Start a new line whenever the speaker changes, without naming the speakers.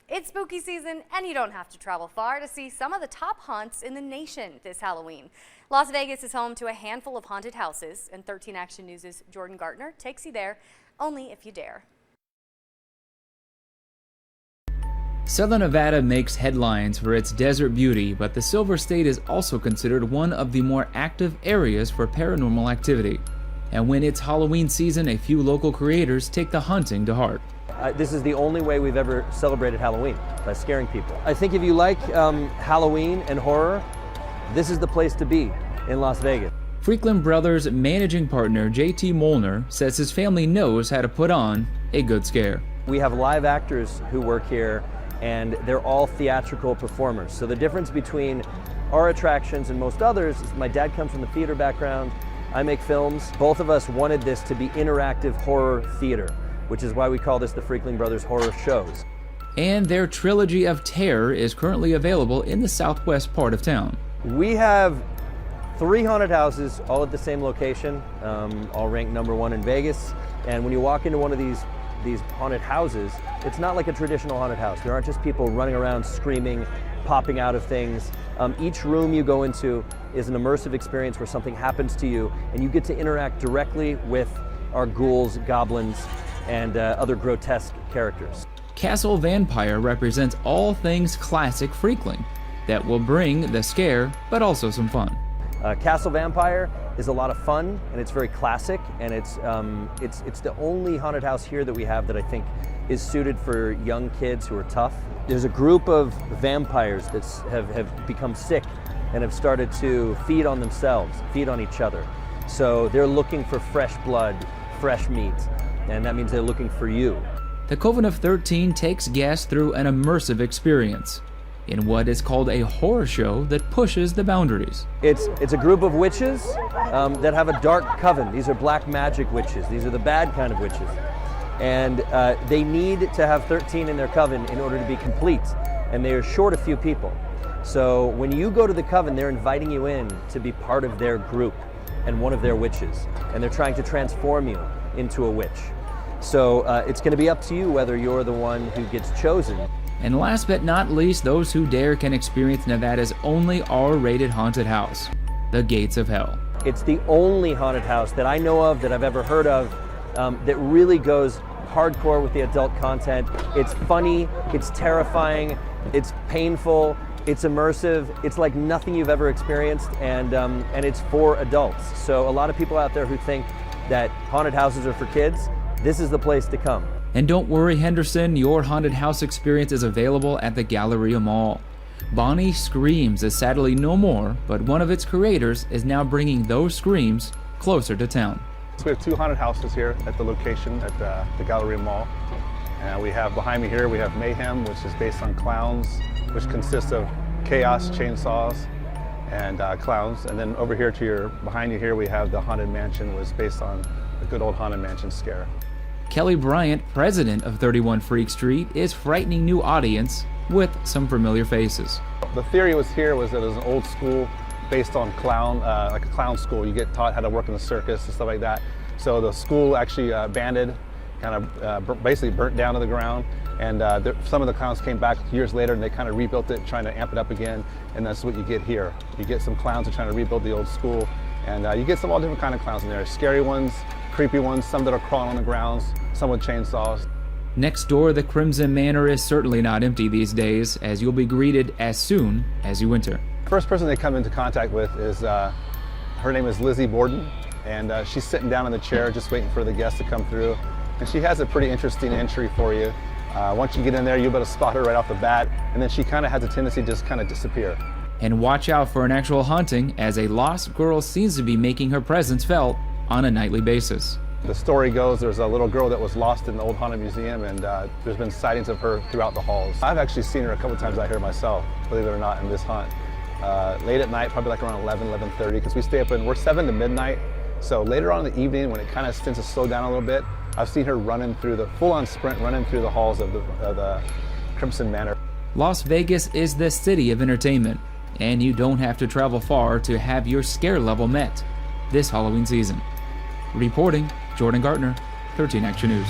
It's spooky season, and you don't have to travel far to see some of the top haunts in the nation this Halloween. Las Vegas is home to a handful of haunted houses, and 13 Action News' Jordan Gartner takes you there, only if you dare.
Southern Nevada makes headlines for its desert beauty, but the Silver State is also considered one of the more active areas for paranormal activity. And when it's Halloween season, a few local creators take the hunting to heart.
This is the only way we've ever celebrated Halloween, by scaring people. I think if you like Halloween and horror, this is the place to be in Las Vegas.
Freakland Brothers managing partner JT Molnar says his family knows how to put on a good scare.
We have live actors who work here, and they're all theatrical performers. So the difference between our attractions and most others is my dad comes from the theater background, I make films. Both of us wanted this to be interactive horror theater, which is why we call this the Freakland Brothers Horror Shows.
And their trilogy of terror is currently available in the southwest part of town.
We have 3 haunted houses, all at the same location, all ranked #1 in Vegas. And when you walk into one of these haunted houses, it's not like a traditional haunted house. There aren't just people running around screaming, popping out of things. Each room you go into is an immersive experience where something happens to you, and you get to interact directly with our ghouls, goblins, and other grotesque characters.
Castle Vampire represents all things classic Freakling that will bring the scare, but also some fun.
Castle Vampire is a lot of fun, and it's very classic, and it's the only haunted house here that we have that I think is suited for young kids who are tough. There's a group of vampires that have become sick and have started to feed on themselves, feed on each other. So they're looking for fresh blood, fresh meat, and that means they're looking for you.
The Coven of 13 takes guests through an immersive experience in what is called a horror show that pushes the boundaries.
It's a group of witches that have a dark coven. These are black magic witches. These are the bad kind of witches. And they need to have 13 in their coven in order to be complete, and they are short a few people. So when you go to the coven, they're inviting you in to be part of their group and one of their witches, and they're trying to transform you into a witch. So it's going to be up to you whether you're the one who gets chosen.
And last but not least, those who dare can experience Nevada's only R-rated haunted house, the Gates of Hell.
It's the only haunted house that I know of, that I've ever heard of, that really goes hardcore with the adult content. It's funny, it's terrifying, it's painful, it's immersive, it's like nothing you've ever experienced, and it's for adults. So a lot of people out there who think that haunted houses are for kids, this is the place to come.
And don't worry, Henderson, your haunted house experience is available at the Galleria Mall. Bonnie Screams is sadly no more, but one of its creators is now bringing those screams closer to town.
So we have 2 haunted houses here at the location at the Galleria Mall. And we have behind me here, we have Mayhem, which is based on clowns, which consists of chaos, chainsaws, and clowns. And then over here behind you here, we have the Haunted Mansion, which was based on a good old Haunted Mansion scare.
Kelly Bryant, president of 31 Freak Street, is frightening new audience with some familiar faces.
The theory was that it was an old school based on clown, like a clown school. You get taught how to work in the circus and stuff like that. So the school actually banded, kind of basically burnt down to the ground. And some of the clowns came back years later and they kind of rebuilt it, trying to amp it up again. And that's what you get here. You get some clowns that are trying to rebuild the old school. And you get all different kind of clowns in there. Scary ones, creepy ones, some that are crawling on the grounds, some with chainsaws.
Next door, the Crimson Manor is certainly not empty these days, as you'll be greeted as soon as you enter.
First person they come into contact with is, her name is Lizzie Borden, and she's sitting down in the chair just waiting for the guests to come through. And she has a pretty interesting entry for you. Once you get in there, you'll be able to spot her right off the bat, and then she kind of has a tendency to just kind of disappear.
And watch out for an actual haunting, as a lost girl seems to be making her presence felt on a nightly basis.
The story goes there's a little girl that was lost in the old haunted museum, and there's been sightings of her throughout the halls. I've actually seen her a couple times out here myself, believe it or not, in this haunt. Late at night, probably like around 11:30, because we stay up we're 7 to midnight. So later on in the evening, when it kind of tends to slow down a little bit, I've seen her running through the full-on sprint, running through the halls of the Crimson Manor.
Las Vegas is the city of entertainment, and you don't have to travel far to have your scare level met this Halloween season. Reporting, Jordan Gartner, 13 Action News.